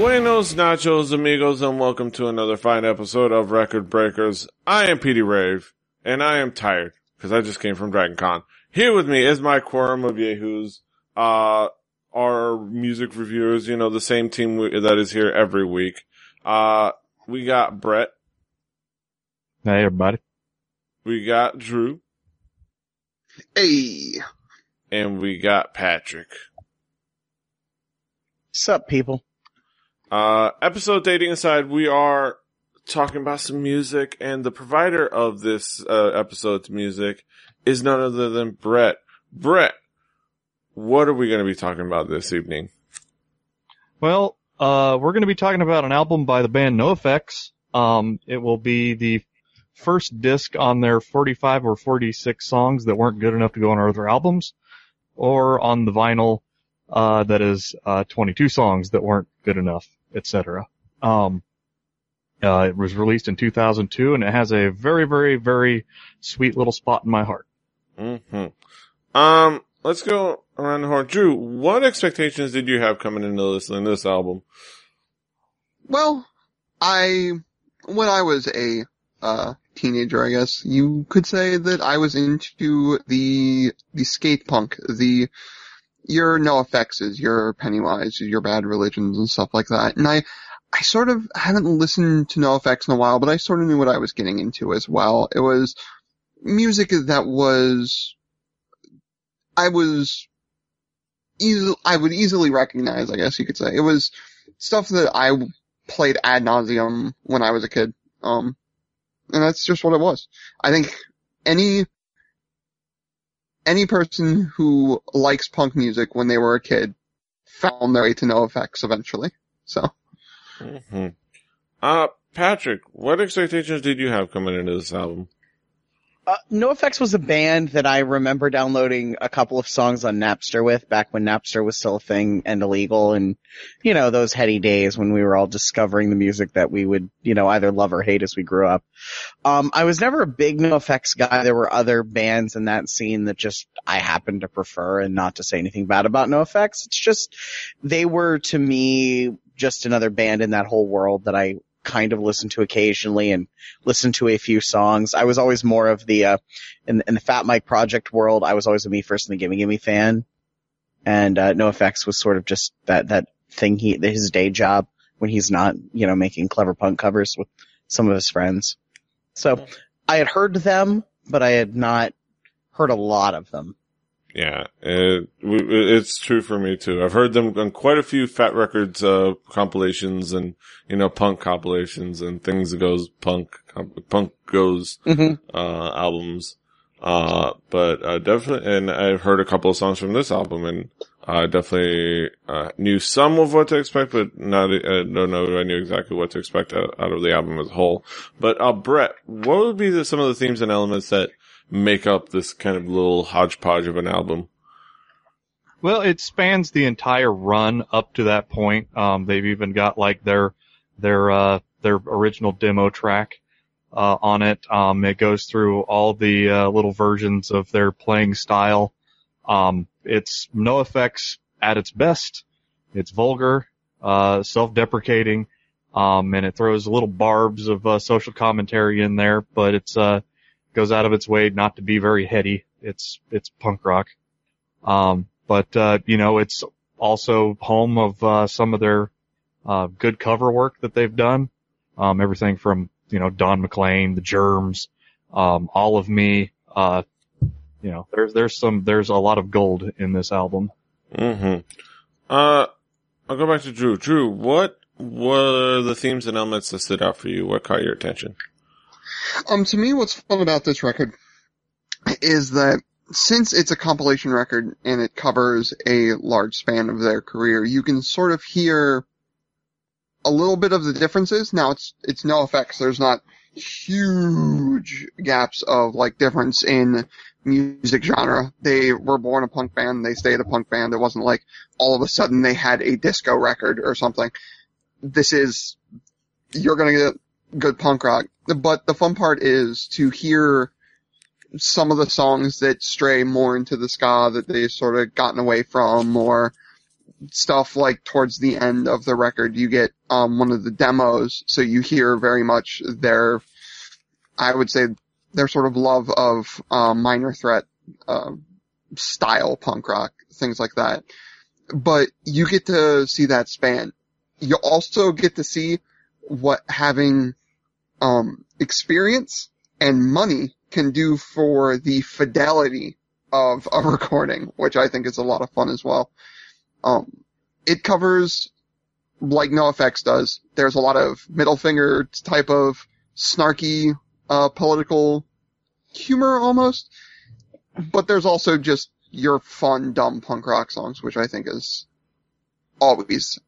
Buenos nachos, amigos, and welcome to another fine episode of Record Breakers. I am Petey Rave, and I am tired, because I just came from Dragon Con. Here with me is my quorum of yahoos, our music reviewers, you know, the same team that is here every week. We got Brett. Hey, everybody. We got Drew. Hey. And we got Patrick. What's up, people? Episode dating aside, we are talking about some music, and the provider of this episode's music is none other than Brett. Brett, what are we going to be talking about this evening? Well, we're going to be talking about an album by the band NoFX. It will be the first disc on their 45 or 46 songs that weren't good enough to go on other albums, or on the vinyl that is 22 songs that weren't good enough, etc. It was released in 2002, and it has a very, very, very sweet little spot in my heart. Mm-hmm. Let's go around the horn. Drew, what expectations did you have coming into listening to this album? Well, when I was a teenager, I guess you could say that I was into the skate punk, your NoFX's, your Pennywise, your Bad Religions and stuff like that. And I sort of haven't listened to NoFX in a while, but I sort of knew what I was getting into as well. It was music that I would easily recognize, I guess you could say. It was stuff that I played ad nauseum when I was a kid. And that's just what it was. I think any person who likes punk music when they were a kid found their way to NoFX eventually. So. Mm-hmm. Patrick, what expectations did you have coming into this album? NoFX was a band that I remember downloading a couple of songs on Napster with back when Napster was still a thing and illegal, and, you know, those heady days when we were all discovering the music that we would, you know, either love or hate as we grew up. I was never a big NoFX guy. There were other bands in that scene that just I happened to prefer, and not to say anything bad about NoFX. It's just, they were to me just another band in that whole world that I kind of listen to occasionally and listen to a few songs. I was always more of the, in the Fat Mike Project world, I was always a Me First and the Gimme Gimme fan. And, NoFX was sort of just that thing his day job when he's not, you know, making clever punk covers with some of his friends. So I had heard them, but I had not heard a lot of them. Yeah, it's true for me too. I've heard them on quite a few Fat Records compilations and, you know, punk compilations and things goes punk goes albums. But definitely, and I've heard a couple of songs from this album, and definitely knew some of what to expect, but not don't know if I knew exactly what to expect out of the album as a whole. But Brett, what would be some of the themes and elements that make up this kind of little hodgepodge of an album? Well, it spans the entire run up to that point. They've even got like their original demo track on it. It goes through all the little versions of their playing style. It's NoFX at its best. It's vulgar, self-deprecating, and it throws little barbs of social commentary in there, but it's goes out of its way not to be very heady. It's punk rock. But you know, it's also home of some of their good cover work that they've done. Everything from, you know, Don McLean, The Germs, All of Me. You know, there's a lot of gold in this album. Mm-hmm. I'll go back to Drew. Drew, what were the themes and elements that stood out for you? What caught your attention? To me, what's fun about this record is that since it's a compilation record and it covers a large span of their career, you can sort of hear a little bit of the differences. Now it's NoFX. There's not huge gaps of like difference in music genre. They were born a punk band. They stayed a punk band. It wasn't like all of a sudden they had a disco record or something. You're gonna get good punk rock. But the fun part is to hear some of the songs that stray more into the ska that they've sort of gotten away from, or stuff like towards the end of the record, you get one of the demos, so you hear very much their, I would say, their sort of love of Minor Threat style punk rock, things like that. But you get to see that span. You also get to see what having experience and money can do for the fidelity of a recording, which I think is a lot of fun as well. It covers, like NoFX does, there's a lot of middle finger type of snarky, political humor almost, but there's also just your fun, dumb punk rock songs, which I think is always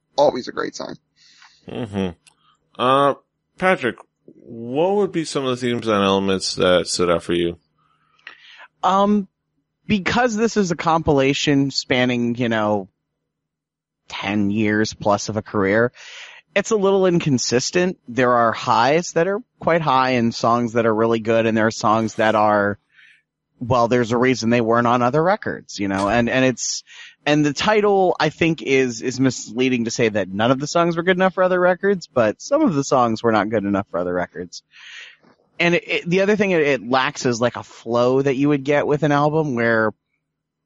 a great sign. Mm-hmm. Patrick, what would be some of the themes and elements that stood out for you? Because this is a compilation spanning, 10 years plus of a career, it's a little inconsistent. There are highs that are quite high and songs that are really good, and there are songs that are, well, there's a reason they weren't on other records, and the title, I think, is misleading to say that none of the songs were good enough for other records, but some of the songs were not good enough for other records. And the other thing it lacks is like a flow that you would get with an album where,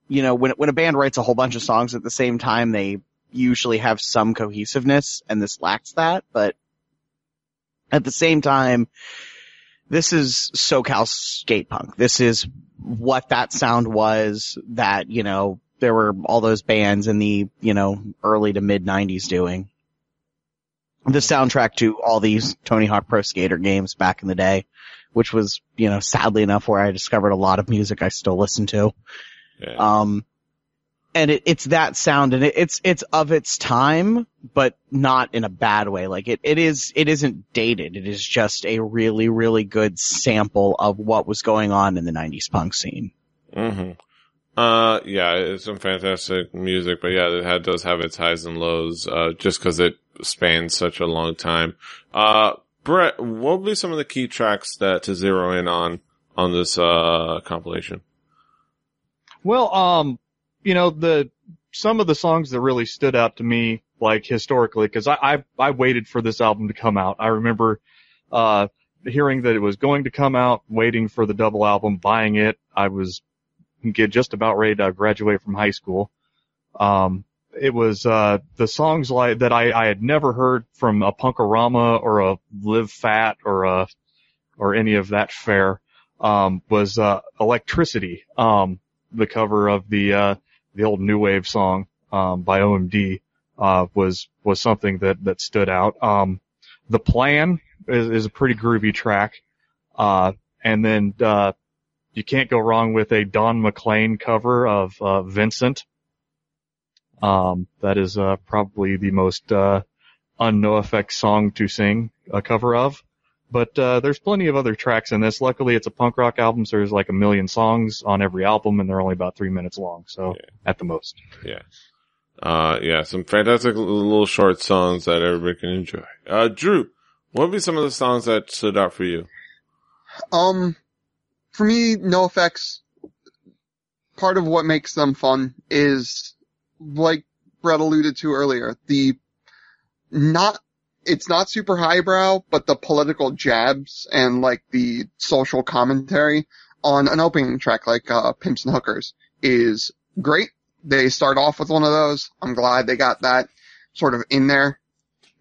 when a band writes a whole bunch of songs at the same time, they usually have some cohesiveness, and this lacks that. But at the same time, this is SoCal skate punk. This is what that sound was that, there were all those bands in the, early to mid 90s doing. The soundtrack to all these Tony Hawk Pro Skater games back in the day, which was, sadly enough where I discovered a lot of music I still listen to. Yeah. And it's that sound, and it's of its time, but not in a bad way. Like it isn't dated. It is just a really, really good sample of what was going on in the 90s punk scene. Mm-hmm. Yeah, it's some fantastic music, but yeah, it does have its highs and lows, just cause it spans such a long time. Brett, what would be some of the key tracks to zero in on this, compilation? Well, some of the songs that really stood out to me, like historically, cause I waited for this album to come out. I remember, hearing that it was going to come out, waiting for the double album, buying it. I was just about ready to graduate from high school. It was, the songs like that I had never heard from a Punkorama or a Live Fat or any of that fare, was, Electricity, the cover of the old new wave song, by OMD, was something that stood out. The Plan is a pretty groovy track. And then, you can't go wrong with a Don McLean cover of, Vincent. That is, probably the most, un-NoFX song to sing a cover of. But, there's plenty of other tracks in this. Luckily, it's a punk rock album, so there's like 1 million songs on every album, and they're only about 3 minutes long, so at the most. Yeah. Yeah, some fantastic little short songs that everybody can enjoy. Drew, what would be some of the songs that stood out for you? For me, NoFX, part of what makes them fun is, like Brett alluded to earlier, it's not super highbrow, but the political jabs and like the social commentary on an opening track like Pimps and Hookers is great. They start off with one of those. I'm glad they got that sort of in there.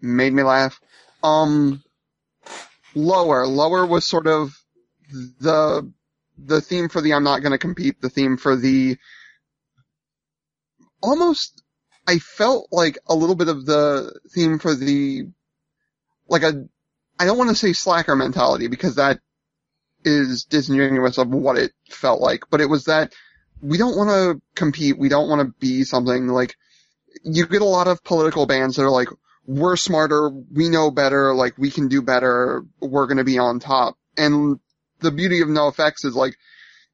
Made me laugh. Lower was sort of the theme for the I'm Not Gonna Compete, the theme for the almost, I felt like a little bit of the theme for the, I don't want to say slacker mentality because that is disingenuous of what it felt like, but it was that we don't want to compete, we don't want to be something like, you get a lot of political bands that are like, we're smarter, we know better, like we can do better, we're gonna be on top. And the beauty of NoFX is like,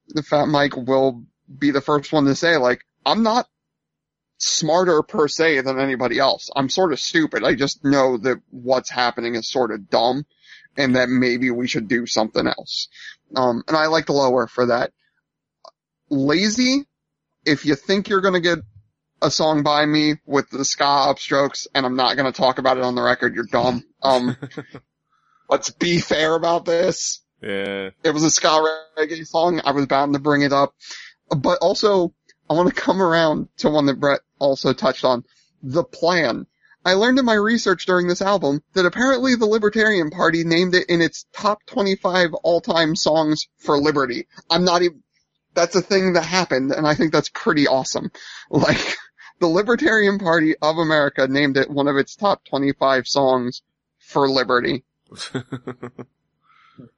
the Fat Mike will be the first one to say like, I'm not smarter per se than anybody else. I'm sort of stupid. I just know that what's happening is sort of dumb and that maybe we should do something else. And I like the lower for that. Lazy, if you think you're gonna get a song by me with the ska upstrokes, and I'm not going to talk about it on the record. You're dumb. Let's be fair about this. Yeah. It was a ska reggae song. I was bound to bring it up. But also, I want to come around to one that Brett also touched on. The Plan. I learned in my research during this album that apparently the Libertarian Party named it in its top 25 all-time songs for liberty. That's a thing that happened, and I think that's pretty awesome. Like, the Libertarian Party of America named it one of its top 25 songs for liberty.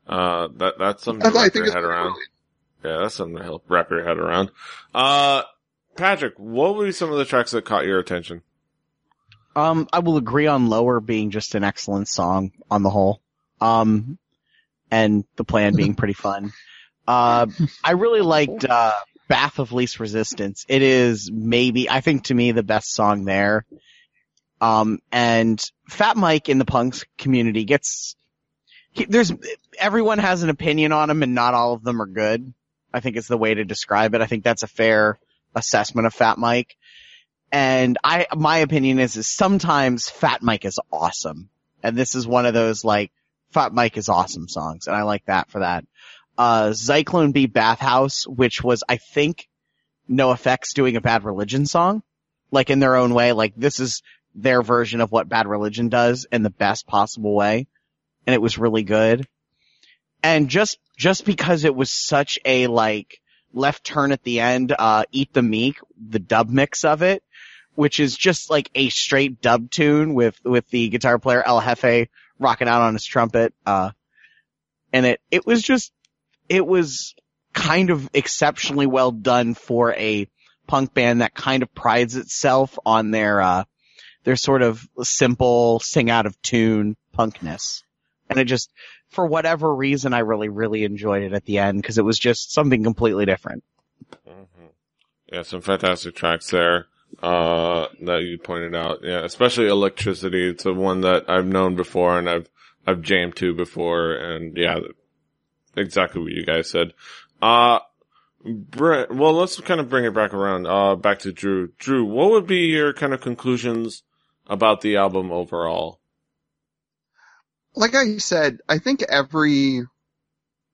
That's something to wrap your head around. Yeah, that's something to help wrap your head around. Patrick, what would be some of the tracks that caught your attention? I will agree on Lower being just an excellent song on the whole. And The Plan being pretty fun. I really liked, Bath of Least Resistance. It is maybe, I think to me, the best song there. And Fat Mike in the punks community everyone has an opinion on him and not all of them are good. I think is the way to describe it. I think that's a fair assessment of Fat Mike. And my opinion is sometimes Fat Mike is awesome. And this is one of those like, Fat Mike is awesome songs. And I like that for that. Zyklone B Bathhouse, which was, I think, NoFX doing a Bad Religion song. Like in their own way. Like this is their version of what Bad Religion does in the best possible way. And it was really good. And just because it was such a like left turn at the end, Eat the Meek, the dub mix of it, which is just like a straight dub tune with the guitar player El Jefe rocking out on his trumpet. And it was kind of exceptionally well done for a punk band that kind of prides itself on their sort of simple sing out of tune punkness. And it just, for whatever reason, I really, really enjoyed it at the end because it was just something completely different. Mm-hmm. Yeah, some fantastic tracks there, that you pointed out. Yeah, especially Electricity. It's a one that I've known before and I've jammed to before. And yeah, exactly what you guys said. Brett, well, let's kind of bring it back around, back to Drew. Drew, what would be your kind of conclusions about the album overall? Like I said, I think every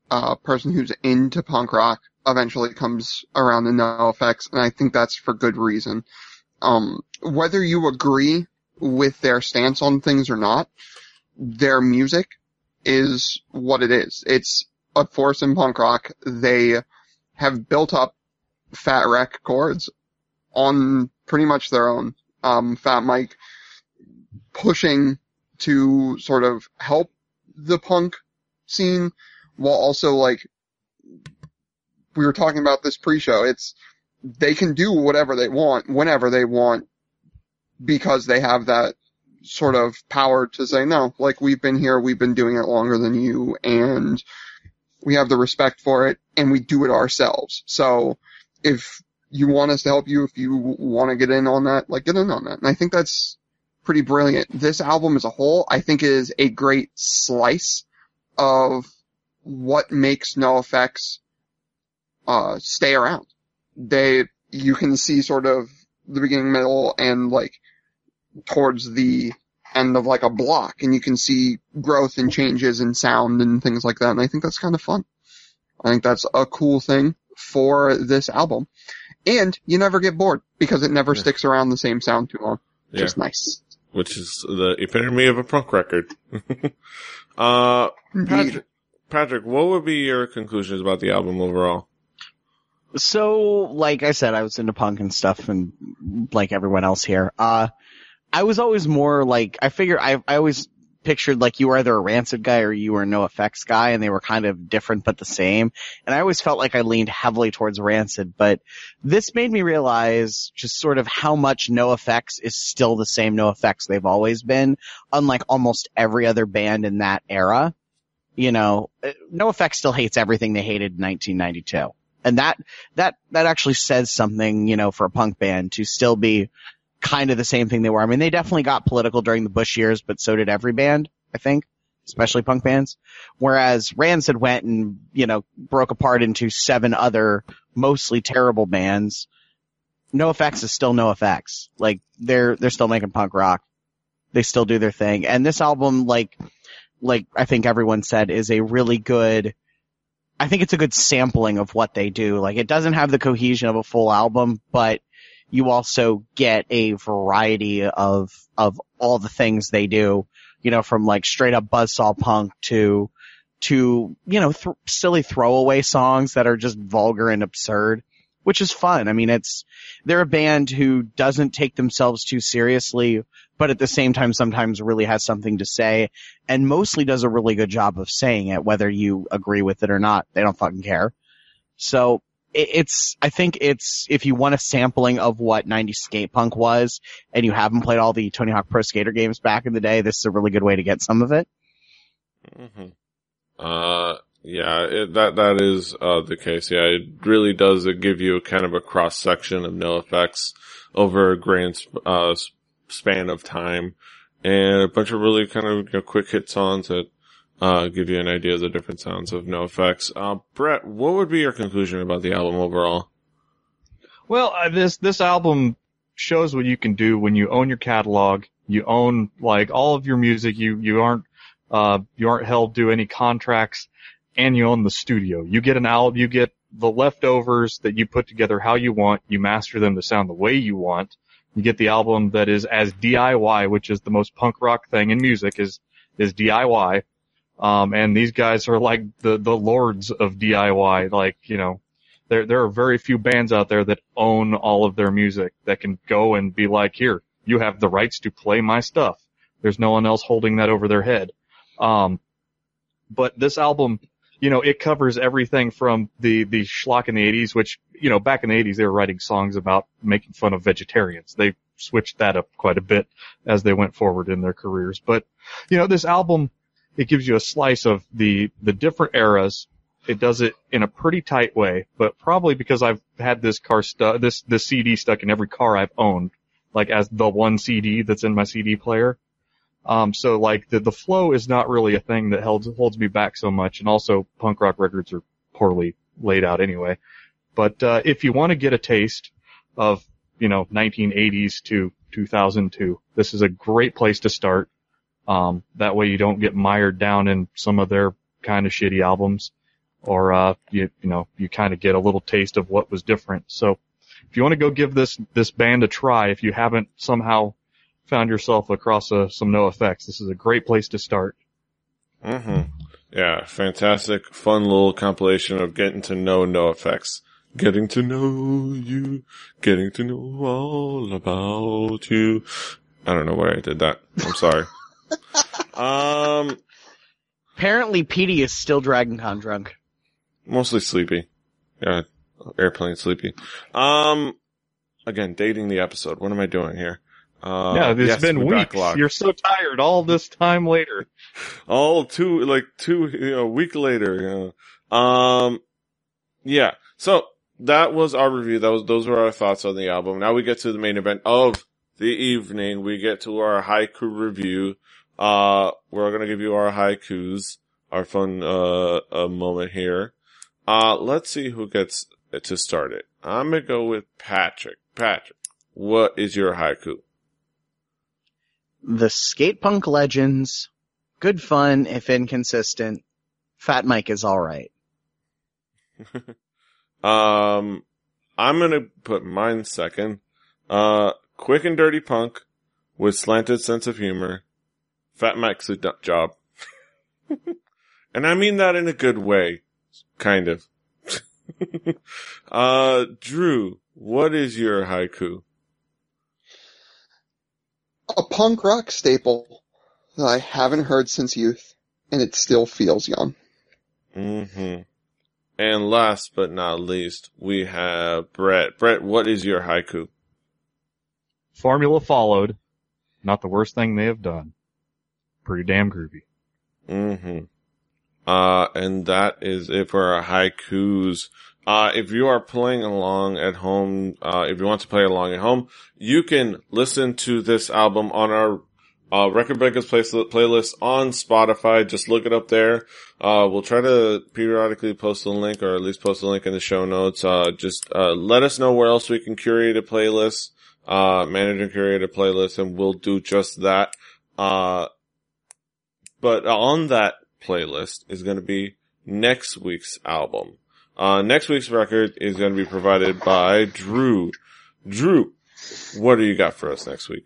person who's into punk rock eventually comes around to NoFX, and I think that's for good reason. Whether you agree with their stance on things or not, their music is what it is. It's a force in punk rock. They have built up Fat Wreck chords on pretty much their own. Fat Mike pushing to sort of help the punk scene while also like we were talking about this pre-show. They can do whatever they want whenever they want because they have that sort of power to say, no, like we've been here, we've been doing it longer than you and we have the respect for it and we do it ourselves. So if you want us to help you, if you want to get in on that, like get in on that. And I think that's pretty brilliant. This album as a whole, I think is a great slice of what makes NoFX stay around. You can see sort of the beginning, middle, and like towards the end of like a block, and you can see growth and changes in sound and things like that, and I think that's kind of fun. I think that's a cool thing for this album. And you never get bored, because it never sticks around the same sound too long. Just nice. Which is the epitome of a punk record. Patrick, what would be your conclusions about the album overall? So, like I said, I was into punk and stuff, and like everyone else here. I was always more like, I always pictured like you were either a Rancid guy or you were a NoFX guy, and they were kind of different but the same. And I always felt like I leaned heavily towards Rancid, but this made me realize just sort of how much NoFX is still the same NoFX they've always been, unlike almost every other band in that era. You know, NoFX still hates everything they hated in 1992. And that actually says something, you know, for a punk band to still be kind of the same thing they were. I mean, they definitely got political during the Bush years, but so did every band, I think, especially punk bands. Whereas Rancid went and, you know, broke apart into 7 other mostly terrible bands. NoFX is still NoFX. Like, they're still making punk rock. They still do their thing. And this album, like I think everyone said, is a really good, I think it's a good sampling of what they do. Like, it doesn't have the cohesion of a full album, but you also get a variety of all the things they do, you know, from like straight up buzzsaw punk to, you know, silly throwaway songs that are just vulgar and absurd, which is fun. I mean, they're a band who doesn't take themselves too seriously, but at the same time sometimes really has something to say, and mostly does a really good job of saying it, whether you agree with it or not. They don't fucking care. So I think if you want a sampling of what 90s skate punk was, and you haven't played all the Tony Hawk Pro Skater games back in the day, this is a really good way to get some of it. Mm-hmm. Yeah, that is, the case. Yeah, it really does give you kind of a cross section of NoFX over a grand, span of time, and a bunch of really kind of, you know, quick hit songs that, give you an idea of the different sounds of NoFX. Brett, what would be your conclusion about the album overall? Well, this album shows what you can do when you own your catalog. You own, like, all of your music. You aren't held to any contracts, and you own the studio. You get an album, you get the leftovers that you put together how you want. You master them to sound the way you want. You get the album that is as DIY, which is the most punk rock thing in music, is DIY. And these guys are like the lords of DIY. Like, you know, there are very few bands out there that own all of their music, that can go and be like, here, you have the rights to play my stuff. There's no one else holding that over their head. But this album, you know, it covers everything from the schlock in the 80s, which, you know, back in the 80s they were writing songs about making fun of vegetarians. They switched that up quite a bit as they went forward in their careers. But, you know, this album, it gives you a slice of the different eras. It does it in a pretty tight way, but probably because I've had this CD stuck in every car I've owned, like as the one CD that's in my CD player. So like the flow is not really a thing that holds me back so much, and also punk rock records are poorly laid out anyway. But if you want to get a taste of, you know, 1980s to 2002, this is a great place to start. That way you don't get mired down in some of their kind of shitty albums, or you kind of get a little taste of what was different. So if you want to go give this band a try, if you haven't somehow found yourself across some NoFX, this is a great place to start. Mm-hmm. Yeah, fantastic, fun little compilation of getting to know NoFX. Getting to know you, getting to know all about you. I don't know why I did that. I'm sorry. Apparently Petey is still Dragon Con drunk. Mostly sleepy. Yeah, airplane sleepy. Again, dating the episode. What am I doing here? Yeah, it's been weeks. You're so tired all this time later. A week later, yeah. So that was our review. Those were our thoughts on the album. Now we get to the main event of the evening. We get to our haiku review. We're gonna give you our haikus, our fun, moment here. Let's see who gets to start it. I'm gonna go with Patrick. Patrick, what is your haiku? The skate punk legends. Good fun, if inconsistent. Fat Mike is alright. I'm gonna put mine second. Quick and dirty punk with slanted sense of humor. Fat Mike's a job. And I mean that in a good way. Kind of. Drew, what is your haiku? A punk rock staple that I haven't heard since youth, and it still feels young. Mm-hmm. And last but not least, we have Brett. Brett, what is your haiku? Formula followed. Not the worst thing they have done. Pretty damn groovy. Mm-hmm. And that is it for our haikus. If you are playing along at home, if you want to play along at home, you can listen to this album on Record Breakers playlist on Spotify. Just look it up there. We'll try to periodically post a link, or at least post a link in the show notes. Just let us know where else we can curate a playlist, manage and curate a playlist, and we'll do just that. But on that playlist is going to be next week's album. Next week's record is going to be provided by Drew. Drew, what do you got for us next week?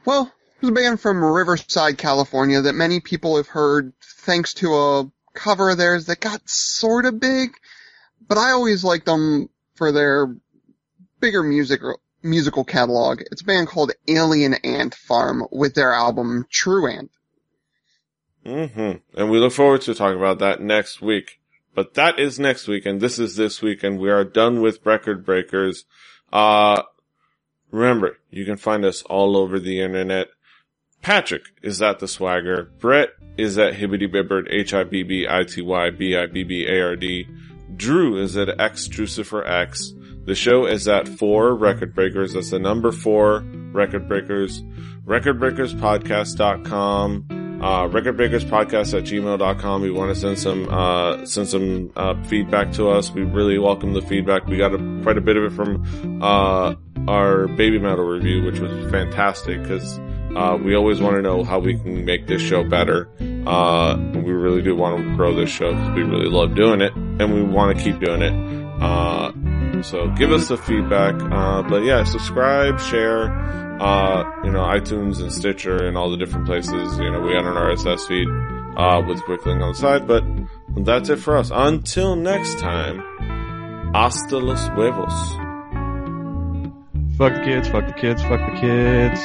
Well, there's a band from Riverside, California that many people have heard thanks to a cover of theirs that got sort of big, but I always liked them for their bigger musical catalog. It's a band called Alien Ant Farm with their album True Ant. And we look forward to talking about that next week. But that is next week, and this is this week, and we are done with Record Breakers. Remember, you can find us all over the internet. Patrick is at The Swagger. Brett is at Hibbity Bibbard, HIBBITYBIBBARD. Drew is at XDruciferX. The show is at 4 Record Breakers. That's the number 4 Record Breakers. RecordBreakersPodcast.com. RecordBreakersPodcast@gmail.com. We want to send some feedback to us. We really welcome the feedback. We got quite a bit of it from our Baby Metal review, which was fantastic, because we always want to know how we can make this show better. We really do want to grow this show because we really love doing it, and we want to keep doing it. So give us the feedback. But yeah, subscribe, share, iTunes and Stitcher and all the different places. We got an RSS feed, with a quick link on the side. But that's it for us. Until next time, hasta los huevos. Fuck the kids, fuck the kids, fuck the kids.